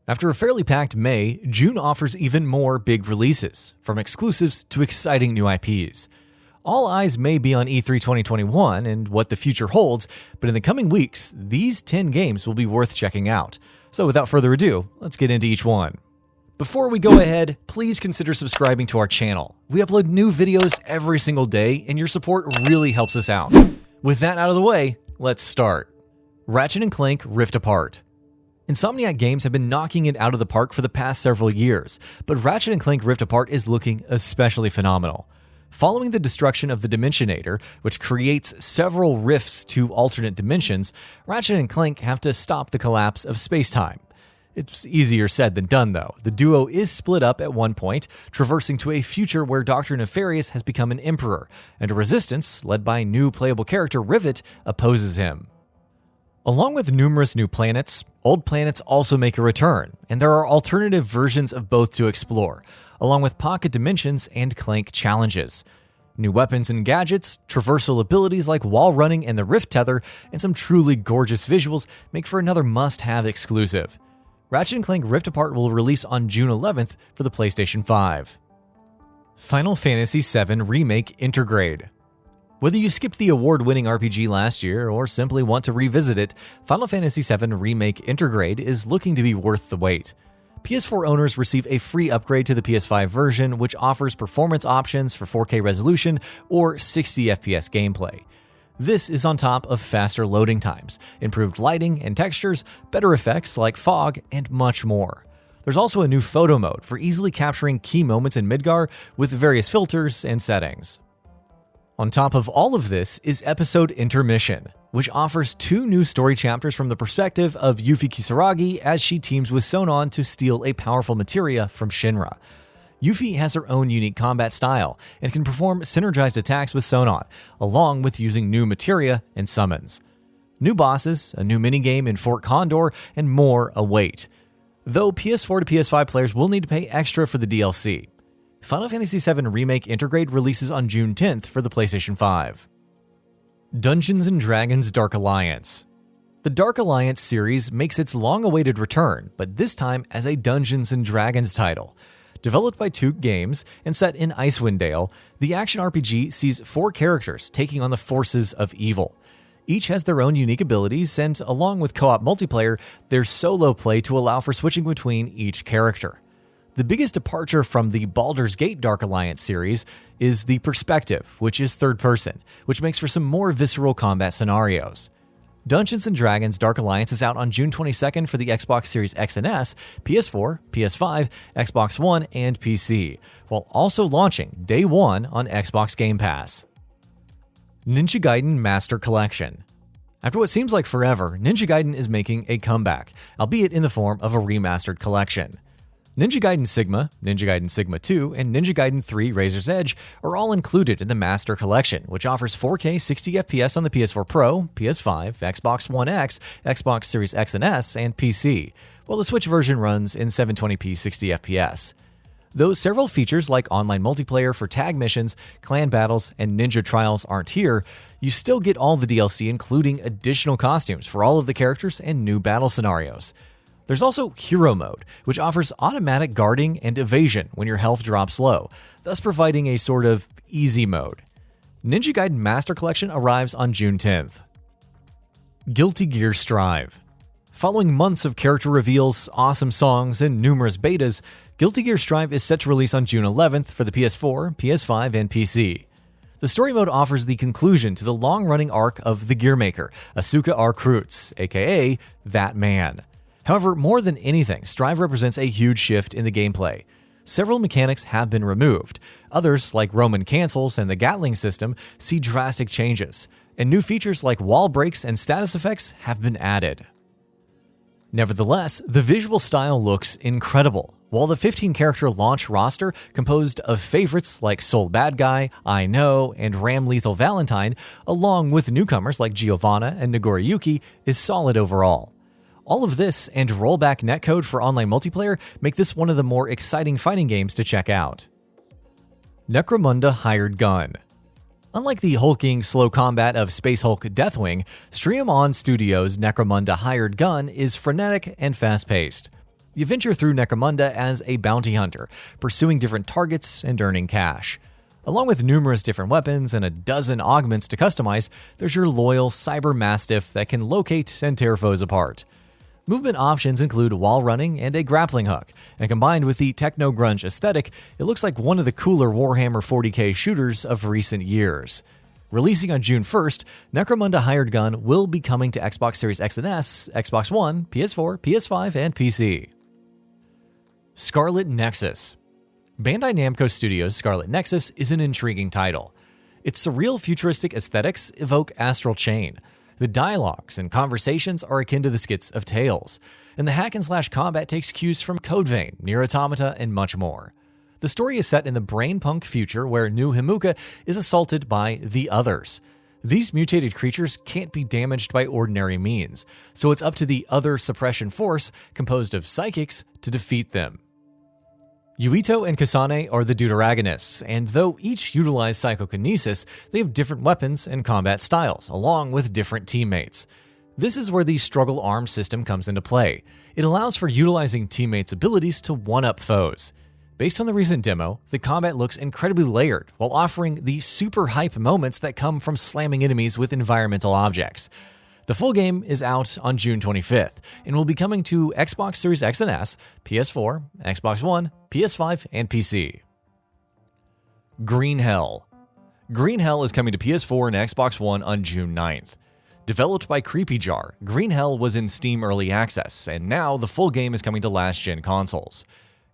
After a fairly packed May, June offers even more big releases, from exclusives to exciting new IPs. All eyes may be on E3 2021 and what the future holds, but in the coming weeks, these 10 games will be worth checking out. So without further ado, let's get into each one. Before we go ahead, please consider subscribing to our channel. We upload new videos every single day, and your support really helps us out. With that out of the way, let's start. Ratchet & Clank Rift Apart. Insomniac Games have been knocking it out of the park for the past several years, but Ratchet & Clank Rift Apart is looking especially phenomenal. Following the destruction of the Dimensionator, which creates several rifts to alternate dimensions, Ratchet & Clank have to stop the collapse of space-time. It's easier said than done, though. The duo is split up at one point, traversing to a future where Dr. Nefarious has become an emperor, and a resistance, led by new playable character Rivet, opposes him. Along with numerous new planets, old planets also make a return, and there are alternative versions of both to explore, along with pocket dimensions and Clank challenges. New weapons and gadgets, traversal abilities like wall running and the Rift Tether, and some truly gorgeous visuals make for another must-have exclusive. Ratchet & Clank Rift Apart will release on June 11th for the PlayStation 5. Final Fantasy VII Remake Intergrade. Whether you skipped the award-winning RPG last year or simply want to revisit it, Final Fantasy VII Remake Intergrade is looking to be worth the wait. PS4 owners receive a free upgrade to the PS5 version, which offers performance options for 4K resolution or 60 FPS gameplay. This is on top of faster loading times, improved lighting and textures, better effects like fog, and much more. There's also a new photo mode for easily capturing key moments in Midgar with various filters and settings. On top of all of this is Episode Intermission, which offers 2 new story chapters from the perspective of Yuffie Kisaragi as she teams with Sonon to steal a powerful materia from Shinra. Yuffie has her own unique combat style and can perform synergized attacks with Sonon, along with using new materia and summons. New bosses, a new minigame in Fort Condor, and more await. Though PS4 to PS5 players will need to pay extra for the DLC. Final Fantasy VII Remake Intergrade releases on June 10th for the PlayStation 5. Dungeons & Dragons Dark Alliance. The Dark Alliance series makes its long-awaited return, but this time as a Dungeons & Dragons title. Developed by Took Games and set in Icewind Dale, the action RPG sees 4 characters taking on the forces of evil. Each has their own unique abilities, and along with co-op multiplayer, there's solo play to allow for switching between each character. The biggest departure from the Baldur's Gate Dark Alliance series is the perspective, which is third person, which makes for some more visceral combat scenarios. Dungeons & Dragons Dark Alliance is out on June 22nd for the Xbox Series X and S, PS4, PS5, Xbox One, and PC, while also launching Day 1 on Xbox Game Pass. Ninja Gaiden Master Collection. After what seems like forever, Ninja Gaiden is making a comeback, albeit in the form of a remastered collection. Ninja Gaiden Sigma, Ninja Gaiden Sigma 2, and Ninja Gaiden 3 Razor's Edge are all included in the Master Collection, which offers 4K 60 FPS on the PS4 Pro, PS5, Xbox One X, Xbox Series X and S, and PC, while the Switch version runs in 720p 60 FPS. Though several features like online multiplayer for tag missions, clan battles, and ninja trials aren't here, you still get all the DLC including additional costumes for all of the characters and new battle scenarios. There's also Hero Mode, which offers automatic guarding and evasion when your health drops low, thus providing a sort of easy mode. Ninja Gaiden Master Collection arrives on June 10th. Guilty Gear Strive. Following months of character reveals, awesome songs, and numerous betas, Guilty Gear Strive is set to release on June 11th for the PS4, PS5, and PC. The story mode offers the conclusion to the long-running arc of the Gearmaker, Asuka R. Kreutz, aka That Man. However, more than anything, Strive represents a huge shift in the gameplay. Several mechanics have been removed. Others, like Roman cancels and the Gatling system, see drastic changes, and new features like wall breaks and status effects have been added. Nevertheless, the visual style looks incredible. While the 15-character launch roster, composed of favorites like Soul Bad Guy, I Know, and Ram Lethal Valentine, along with newcomers like Giovanna and Nagoriyuki, is solid overall. All of this and rollback netcode for online multiplayer make this one of the more exciting fighting games to check out. NECROMUNDA Hired Gun. Unlike the hulking, slow combat of Space Hulk Deathwing, Stream On Studios' NECROMUNDA Hired Gun is frenetic and fast-paced. You venture through Necromunda as a bounty hunter, pursuing different targets and earning cash. Along with numerous different weapons and a dozen augments to customize, there's your loyal cyber mastiff that can locate and tear foes apart. Movement options include wall running and a grappling hook, and combined with the techno-grunge aesthetic, it looks like one of the cooler Warhammer 40k shooters of recent years. Releasing on June 1st, Necromunda Hired Gun will be coming to Xbox Series X and S, Xbox One, PS4, PS5, and PC. SCARLET NEXUS. Bandai Namco Studios' SCARLET NEXUS is an intriguing title. Its surreal futuristic aesthetics evoke Astral Chain. The dialogues and conversations are akin to the skits of Tales, and the hack-and-slash combat takes cues from Code Vein, Nier Automata, and much more. The story is set in the brain-punk future where New Himuka is assaulted by the Others. These mutated creatures can't be damaged by ordinary means, so it's up to the Other Suppression Force, composed of psychics, to defeat them. Yuito and Kasane are the deuteragonists, and though each utilize psychokinesis, they have different weapons and combat styles, along with different teammates. This is where the struggle arm system comes into play. It allows for utilizing teammates' abilities to one-up foes. Based on the recent demo, the combat looks incredibly layered, while offering the super hype moments that come from slamming enemies with environmental objects. The full game is out on June 25th, and will be coming to Xbox Series X and S, PS4, Xbox One, PS5, and PC. Green Hell. Green Hell is coming to PS4 and Xbox One on June 9th. Developed by Creepy Jar, Green Hell was in Steam Early Access, and now the full game is coming to last-gen consoles.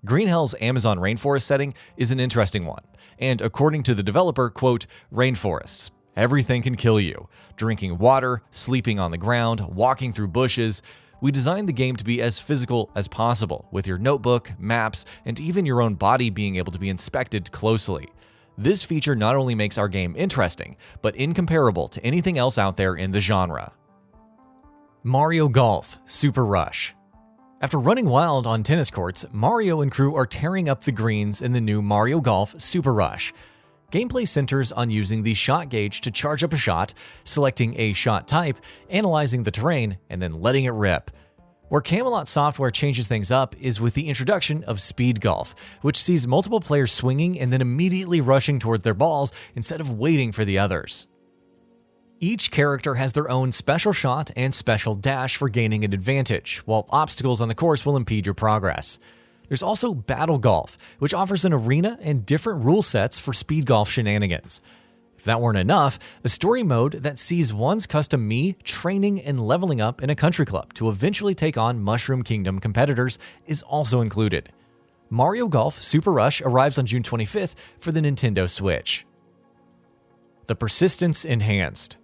Green Hell's Amazon rainforest setting is an interesting one, and according to the developer, quote, "Rainforests. Everything can kill you. Drinking water, sleeping on the ground, walking through bushes. We designed the game to be as physical as possible, with your notebook, maps, and even your own body being able to be inspected closely. This feature not only makes our game interesting, but incomparable to anything else out there in the genre." Mario Golf Super Rush. After running wild on tennis courts, Mario and crew are tearing up the greens in the new Mario Golf Super Rush. Gameplay centers on using the shot gauge to charge up a shot, selecting a shot type, analyzing the terrain, and then letting it rip. Where Camelot Software changes things up is with the introduction of Speed Golf, which sees multiple players swinging and then immediately rushing towards their balls instead of waiting for the others. Each character has their own special shot and special dash for gaining an advantage, while obstacles on the course will impede your progress. There's also Battle Golf, which offers an arena and different rule sets for speed golf shenanigans. If that weren't enough, a story mode that sees one's custom Mii training and leveling up in a country club to eventually take on Mushroom Kingdom competitors is also included. Mario Golf Super Rush arrives on June 25th for the Nintendo Switch. The Persistence Enhanced.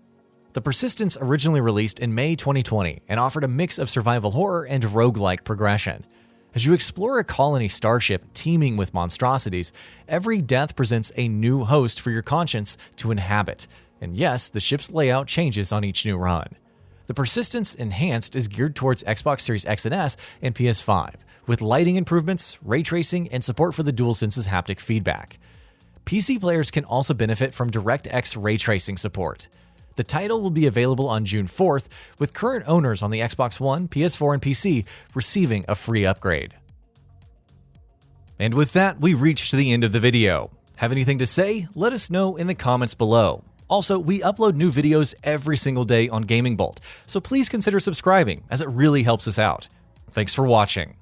The Persistence originally released in May 2020 and offered a mix of survival horror and roguelike progression. As you explore a colony starship teeming with monstrosities, every death presents a new host for your conscience to inhabit, and yes, the ship's layout changes on each new run. The Persistence Enhanced is geared towards Xbox Series X and S and PS5, with lighting improvements, ray tracing, and support for the DualSense's haptic feedback. PC players can also benefit from DirectX ray tracing support. The title will be available on June 4th, with current owners on the Xbox One, PS4, and PC receiving a free upgrade. And with that, we reached the end of the video. Have anything to say? Let us know in the comments below. Also, we upload new videos every single day on Gaming Bolt, so please consider subscribing, as it really helps us out. Thanks for watching.